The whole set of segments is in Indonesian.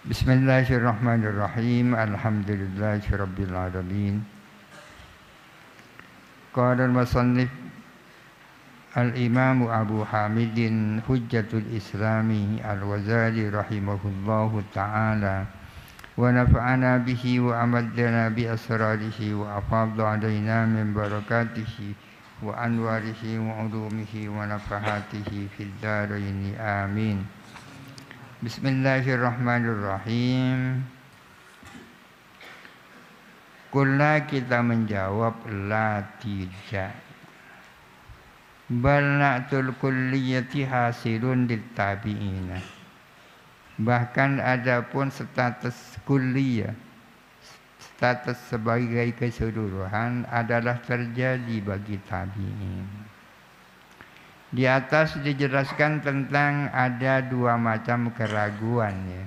Bismillahirrahmanirrahim. Alhamdulillahirabbil alamin. Qala al-musannif al-Imam Abu Hamidin Hujjatul Islami Al-Ghazali rahimahullahu ta'ala wa nafa'ana bihi wa amaddana bi asrarihi wa afadha alaina min barakatihi wa anwarihi wa ulumihi wa nafahatihi fid dharain amin. Bismillahirrahmanirrahim. Kulna kita menjawab la tidak. Bal na'tul kulliyati hasilun littabi'ina. Bahkan adapun status kulliyah, status sebagai keseluruhan adalah terjadi bagi tabi'in. Di atas dijelaskan tentang ada dua macam keraguan ya.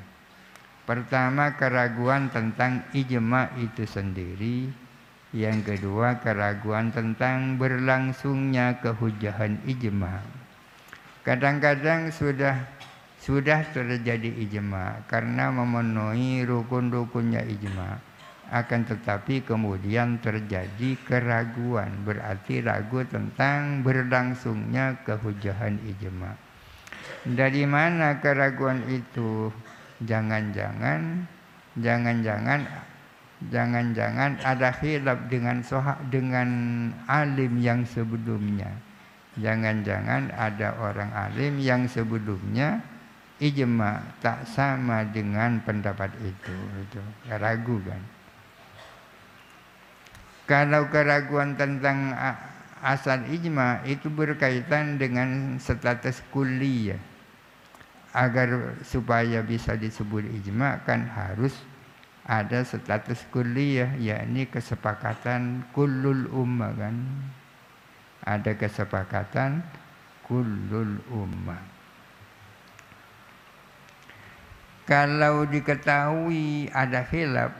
Pertama keraguan tentang ijma itu sendiri. Yang kedua keraguan tentang berlangsungnya kehujahan ijma. Kadang-kadang sudah terjadi ijma karena memenuhi rukun-rukunnya ijma. Akan tetapi kemudian terjadi keraguan, berarti ragu tentang berlangsungnya kehujahan ijma. Dari mana keraguan itu? Jangan-jangan ada khilaf dengan alim yang sebelumnya. Jangan-jangan ada orang alim yang sebelumnya ijma tak sama dengan pendapat itu ragu kan. Kalau keraguan tentang asal ijma itu berkaitan dengan status kulliyah. Agar supaya bisa disebut ijma kan harus ada status kulliyah, yakni kesepakatan kullul ummah kan. Ada kesepakatan kullul ummah. Kalau diketahui ada khilaf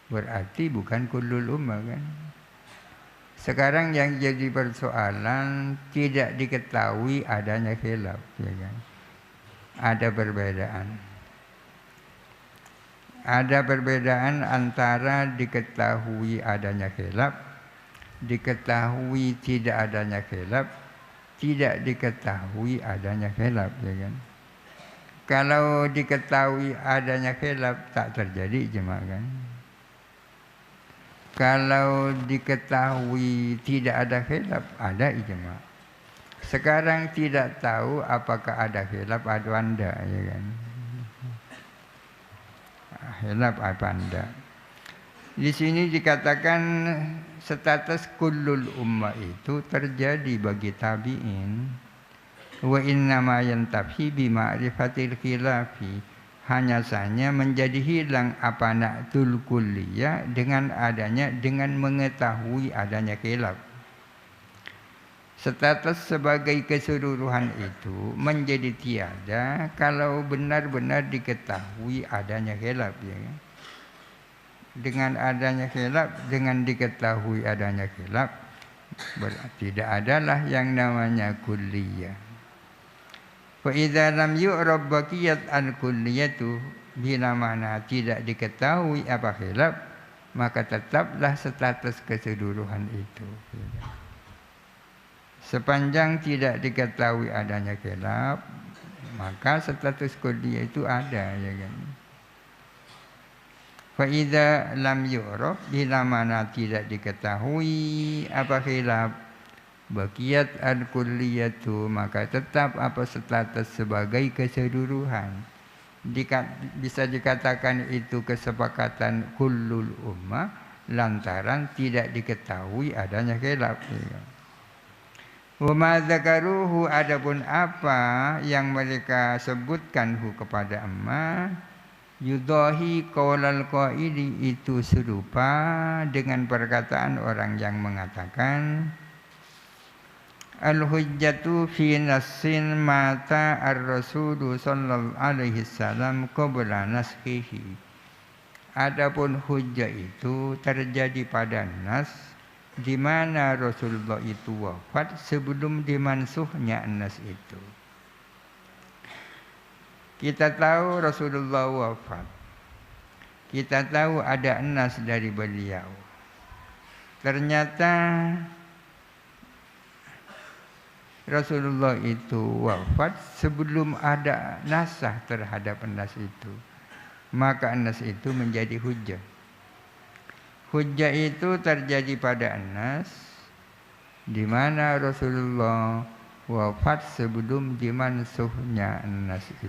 berarti bukan kullul ummah kan. Sekarang yang jadi persoalan tidak diketahui adanya khilaf ya kan. Ada perbedaan. Ada perbedaan antara diketahui adanya khilaf, diketahui tidak adanya khilaf, tidak diketahui adanya khilaf ya kan. Kalau diketahui adanya khilaf tak terjadi ijma kan. Kalau diketahui tidak ada khilaf, ada ijma. Sekarang tidak tahu apakah ada khilaf atau anda, ya kan? Khilaf apa anda? Di sini dikatakan status kullul ummah itu terjadi bagi tabi'in. Wa innama yantafi bi ma'rifatil khilafi. Hanya saja menjadi hilang apa na'tul kulliyah dengan mengetahui adanya khilaf. Status sebagai keseluruhan itu menjadi tiada kalau benar-benar diketahui adanya khilaf ya. Dengan adanya khilaf, dengan diketahui adanya khilaf, berarti tidak adalah yang namanya kulliyah. Fa idza lam yu'rab baqiyat al-kulliyatu, bila mana tidak diketahui apa khilaf, maka tetaplah status keseluruhan itu. Sepanjang tidak diketahui adanya khilaf, maka status kulliyah itu ada ya kan. Fa idza lam yu'rab, bila mana tidak diketahui apa khilaf, baqiyat al-kulliyatu, maka tetap apa status sebagai keseluruhan. Bisa dikatakan itu kesepakatan kullul ummah lantaran tidak diketahui adanya khilaf. Wa ma dzakaruhu, adapun apa yang mereka sebutkan kepada amma, yudahi qaulal qaili, itu serupa dengan perkataan orang yang mengatakan al-hujjatu fi nassin mata ar-rasulu sallallahu alaihi wasallam qabla naskhihi. Adapun hujjah itu terjadi pada nas di mana Rasulullah itu wafat sebelum dimansuhnya nas itu. Kita tahu Rasulullah wafat. Kita tahu ada nas dari beliau. Ternyata Rasulullah itu wafat sebelum ada nasah terhadap nas itu. Maka nas itu menjadi hujjah. Hujjah itu terjadi pada nas di mana Rasulullah wafat sebelum dimansuhnya nas itu.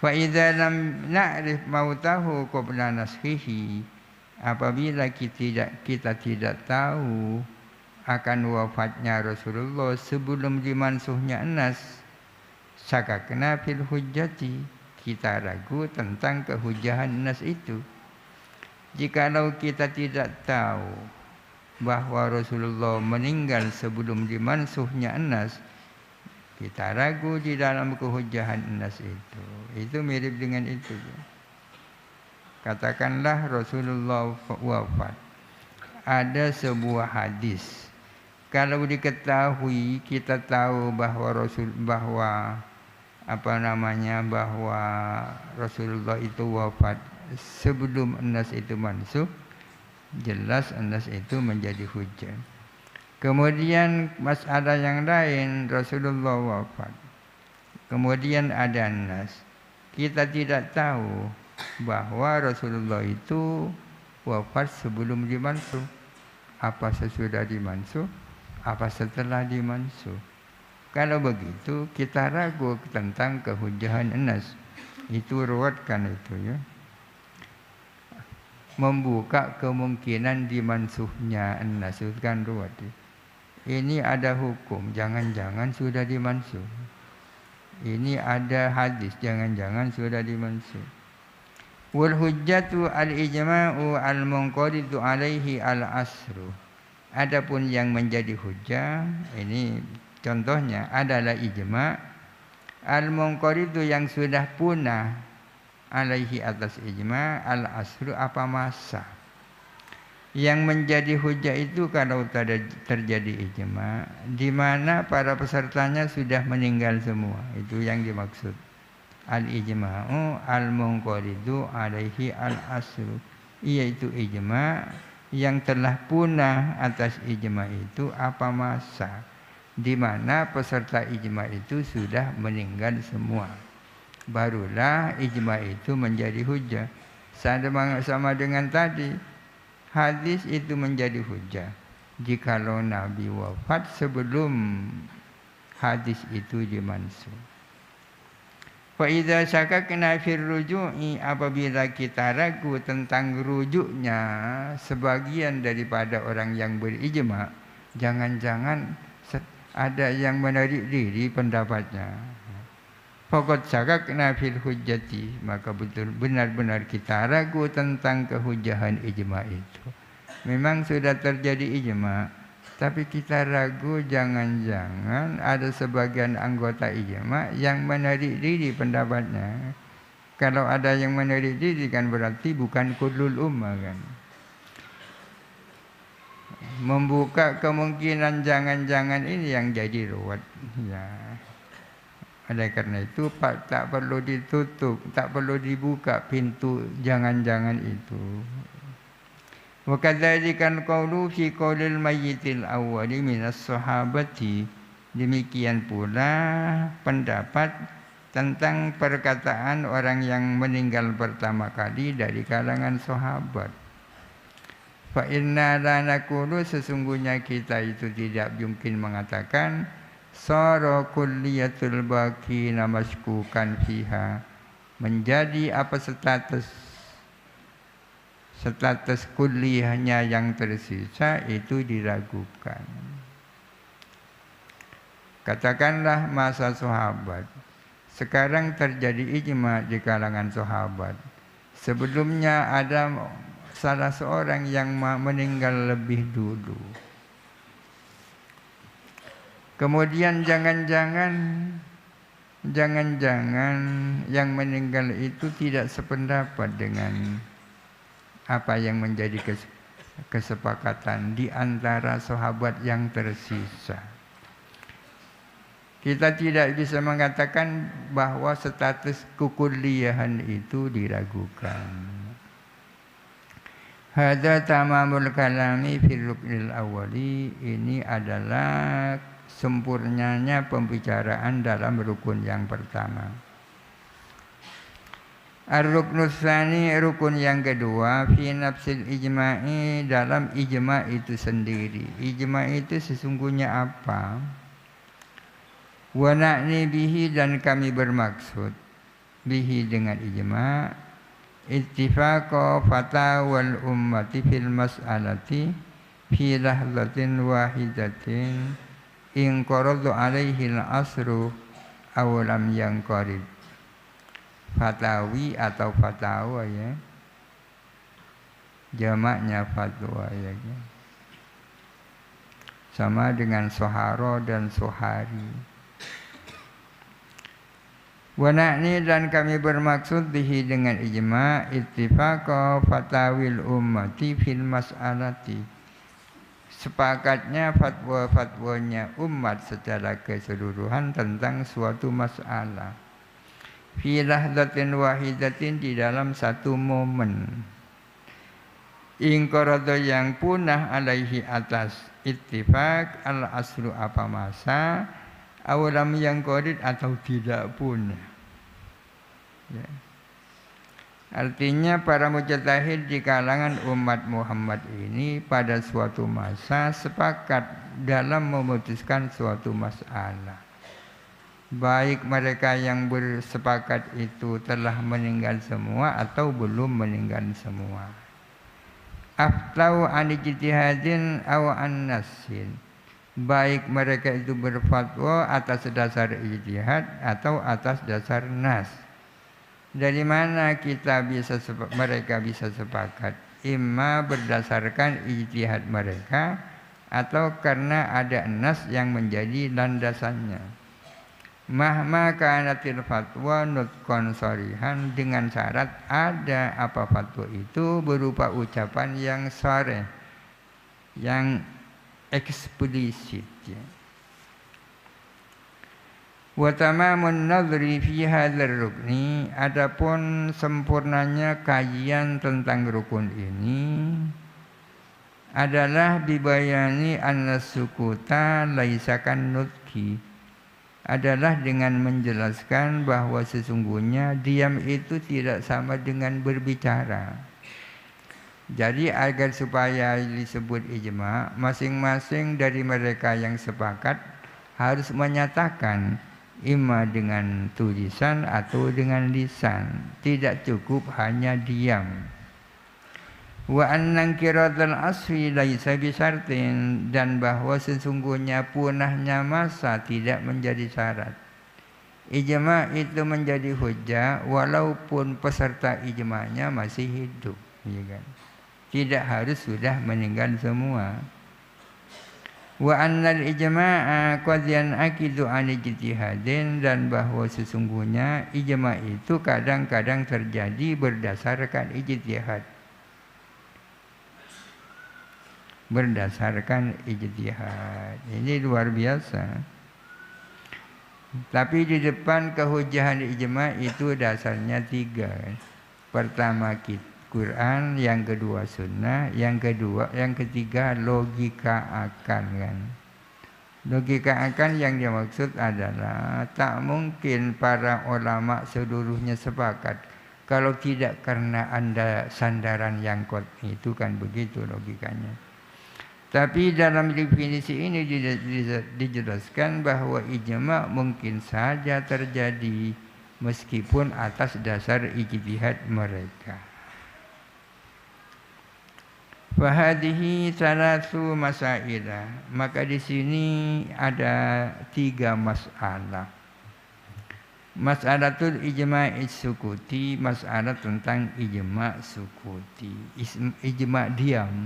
Fa idza lam na'rif mautahu qabla naskhihi, apabila kita tidak tahu akan wafatnya Rasulullah sebelum dimansuhnya nas, sakakna fil hujjati, kita ragu tentang kehujahan nas itu. Jikalau kita tidak tahu bahwa Rasulullah meninggal sebelum dimansuhnya nas, kita ragu di dalam kehujahan nas itu. Itu mirip dengan itu. Katakanlah Rasulullah wafat. Ada sebuah hadis. Kalau diketahui, kita tahu bahwa bahwa Rasulullah itu wafat sebelum nas itu mansuh, jelas nas itu menjadi hujjah. Kemudian masalah yang lain, Rasulullah wafat. Kemudian ada nas. Kita tidak tahu bahwa Rasulullah itu wafat sebelum dimansuh. Apa sesudah dimansuh? Apa setelah dimansuh? Kalau begitu kita ragu tentang kehujahan nas. Itu ruwatkan itu ya. Membuka kemungkinan dimansuhnya nas itu kan ruwat. Ini ada hukum, jangan-jangan sudah dimansuh. Ini ada hadis, jangan-jangan sudah dimansuh. Wal hujjatu al-ijma'u al-munqaridu alaihi al-asru. Adapun yang menjadi hujjah, ini contohnya adalah ijma' al-munqaridu yang sudah punah alaihi atas ijma' al-asru apa masa. Yang menjadi hujjah itu kalau terjadi ijma, di mana para pesertanya sudah meninggal semua. Itu yang dimaksud. Al-ijma'u al-munqaridu alaihi al-asru. Yaitu ijma yang telah punah atas ijma itu apa masa. Di mana peserta ijma itu sudah meninggal semua. Barulah ijma itu menjadi hujjah. Sama dengan tadi. Hadis itu menjadi hujjah jikalau Nabi wafat sebelum hadis itu dimansuh. Fa idza syakakna fir ruju'i, apabila kita ragu tentang rujuknya sebagian daripada orang yang berijma, jangan-jangan ada yang menarik diri pendapatnya. Faqad syakakna fil hujjati, maka benar-benar kita ragu tentang kehujahan ijma itu. Memang sudah terjadi ijma, tapi kita ragu jangan-jangan ada sebagian anggota ijma yang menarik diri pendapatnya. Kalau ada yang menarik diri kan berarti bukan kullul ummah kan. Membuka kemungkinan jangan-jangan ini yang jadi ruwet ya. Oleh karena itu tak perlu ditutup, tak perlu dibuka pintu jangan-jangan itu. Wa kadzalikan qaulu fi qaulil mayyitil awwali minas sahabati. Demikian pula pendapat tentang perkataan orang yang meninggal pertama kali dari kalangan sahabat. Fa inna la naqulu, sesungguhnya kita itu tidak mungkin mengatakan sara kulliyatul baqi namaskukan fiha, menjadi apa status kulliyahnya yang tersisa itu diragukan. Katakanlah masa sahabat. Sekarang terjadi ijma di kalangan sahabat. Sebelumnya ada salah seorang yang meninggal lebih dulu. Kemudian jangan-jangan yang meninggal itu tidak sependapat dengan apa yang menjadi kesepakatan di antara sahabat yang tersisa. Kita tidak bisa mengatakan bahwa status kukuliyahan itu diragukan. Hadza tamamul kalami fil ruknil awwali. Ini adalah sempurnanya pembicaraan dalam rukun yang pertama. Ar-ruknus tsani, rukun yang kedua, fi nafsil ijma'i, dalam ijma' itu sendiri. Ijma' itu sesungguhnya apa? Wa na'ni bihi, dan kami bermaksud bihi dengan ijma' ittifaqa fatawal ummati fil mas'alati fi lahzatin wahidatin in qaradu alaihi al-asru aw lam yanqarib. Fatawi atau fatwa ya, jamaknya fatwa ya, sama dengan soharo dan sohari. Wa na'ni, dan kami bermaksud bihi dengan ijma' ittifaqa fatawil ummati fil mas'alati, sepakatnya fatwa-fatwanya umat secara keseluruhan tentang suatu masalah. Fi lahzatin wahidatin, di dalam satu momen. Ingqarada, yang punah alaihi atas ittifaq al-aslu apa masa, awalam yang qarid atau tidak punah. Ya. Artinya para mujtahid di kalangan umat Muhammad ini pada suatu masa sepakat dalam memutuskan suatu masalah. Baik mereka yang bersepakat itu telah meninggal semua atau belum meninggal semua. Aftau an ijtihadin aw an nasin, baik mereka itu berfatwa atas dasar ijtihad atau atas dasar nas. Dari mana mereka bisa sepakat? Imma berdasarkan ijtihad mereka atau karena ada nas yang menjadi landasannya. Mahma kanatil fatwa nutqan sharihan, dengan syarat ada apa fatwa itu berupa ucapan yang sharih, yang eksplisit ya. Wa tamamun nadhri fi hadzal rukni, adapun sempurnanya kajian tentang rukun ini adalah bibayani an-sukuta laisakan nutqi, adalah dengan menjelaskan bahwa sesungguhnya diam itu tidak sama dengan berbicara. Jadi agar supaya disebut ijma', masing-masing dari mereka yang sepakat harus menyatakan imma dengan tulisan atau dengan lisan, tidak cukup hanya diam. Wa annan qiratul asfi laisa bisyartin, dan bahwa sesungguhnya punahnya masa tidak menjadi syarat. Ijma' itu menjadi hujjah walaupun peserta ijma'nya masih hidup, ya kan? Tidak harus sudah meninggal semua. Wa annal ijma'a qad yan'aqidu 'an ijtihadin, dan bahwa sesungguhnya ijma' itu kadang-kadang terjadi berdasarkan ijtihad. Berdasarkan ijtihad. Ini luar biasa. Tapi di depan kehujahan ijma' itu dasarnya 3. Pertama Quran, yang kedua sunnah, yang ketiga logika akal kan. Logika akal yang dimaksud adalah tak mungkin para ulama seluruhnya sepakat kalau tidak karena ada sandaran yang kuat, itu kan begitu logikanya. Tapi dalam definisi ini dijelaskan bahwa ijma' mungkin saja terjadi meskipun atas dasar ijtihad mereka. Fahadihi salasu masailah, maka di sini ada 3 masalah. Mas'alatul ijma' sukuti, masalah tentang ijma' sukuti, ijma' diam.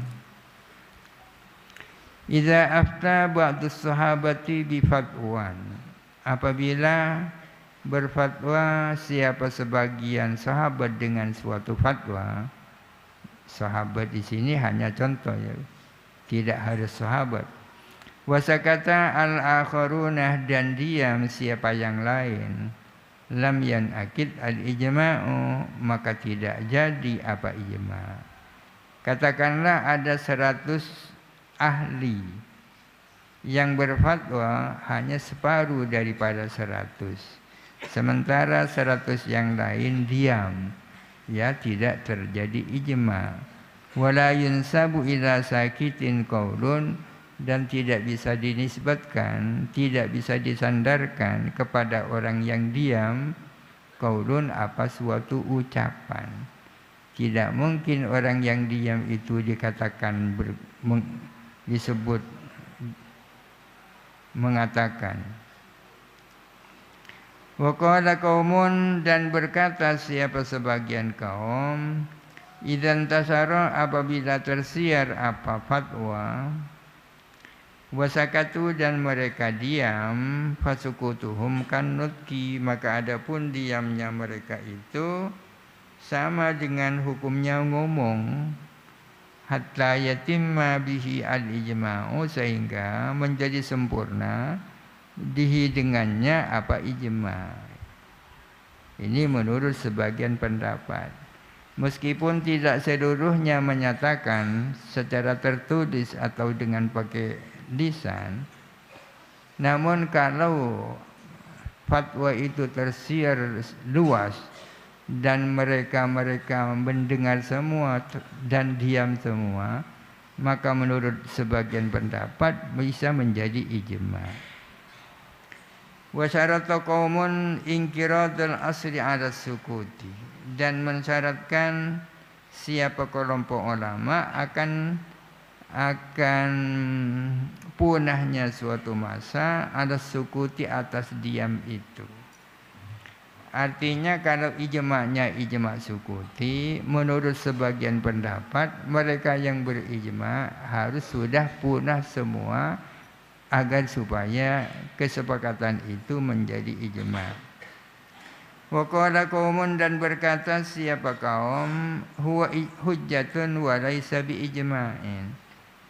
Idza afta ba'dus sahabati bi fatwan, apabila berfatwa siapa sebagian sahabat dengan suatu fatwa. Sahabat di sini hanya contoh ya, tidak harus sahabat. Wasakata al-akharunah dan diam siapa yang lain. Lam yanakid al-ijma'u maka tidak jadi apa ijma'. Katakanlah ada 100 ahli yang berfatwa hanya separuh daripada 100. Sementara 100 yang lain diam. Ya tidak terjadi ijma'. Wala yunsabu ila sakitin qaulun dan tidak bisa dinisbatkan, tidak bisa disandarkan kepada orang yang diam qaulun apa suatu ucapan. Tidak mungkin orang yang diam itu dikatakan disebut mengatakan. Wa qala qaumun dan berkata siapa sebagian kaum, idzan tasara apabila tersiar apa fatwa, wasakatu dan mereka diam, fasukutuhum kan nutki maka adapun diamnya mereka itu sama dengan hukumnya ngomong, hatta yatimma bihi al-ijma'u sehingga menjadi sempurna bihi dengannya apa ijma'. Ini menurut sebagian pendapat. Meskipun tidak seluruhnya menyatakan secara tertulis atau dengan pakai lisan, namun kalau fatwa itu tersiar luas dan mereka mendengar semua dan diam semua, maka menurut sebagian pendapat bisa menjadi ijma'. Wa syarata qaumun inqiradul asli 'ala sukuti dan mensyaratkan siapa kelompok ulama akan punahnya suatu masa ada sukuti atas diam itu. Artinya kalau ijma'nya ijma' sukuti, menurut sebagian pendapat mereka yang berijma' harus sudah punah semua agar supaya kesepakatan itu menjadi ijma'. Wa qala qaumun dan berkata siapa kaum, huwa hujjatun wa laisa bi ijma'in.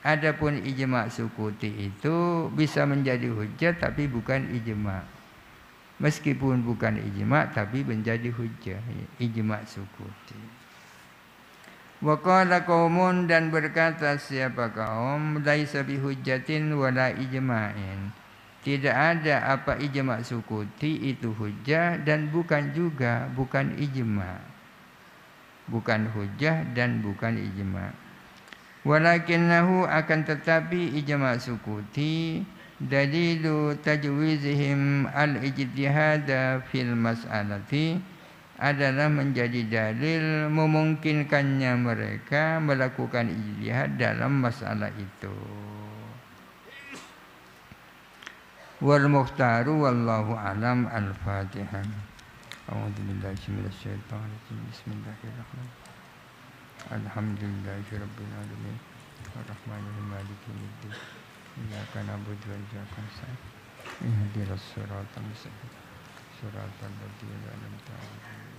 Adapun ijma' sukuti itu bisa menjadi hujjah tapi bukan ijma'. Meskipun bukan ijma' tapi menjadi hujjah, ijma' sukuti. Wa qala qaumun dan berkata siapa kaum, laisa bi hujjatin wala ijma'in. Tidak ada apa ijma' sukuti itu hujjah dan bukan ijma'. Bukan hujjah dan bukan ijma'. Walakinnahu akan tetapi ijma' sukuti dalilu tajwizihim al-ijtihada fil mas'alati adalah menjadi dalil memungkinkannya mereka melakukan ijtihad dalam masalah itu. Wal mukhtaru wallahu alam. Al-Fatihah. A'udzu billahi minasy syaithanir rajim. Bismillahirrahmanirrahim. Alhamdulillahirabbil alamin. Arrahmanirrahim maliki yaumiddin. Iyyaka na'budu wa iyyaka nasta'in. Ihdinas siratal mustaqim. Siratal ladzina an'amta 'alaihim.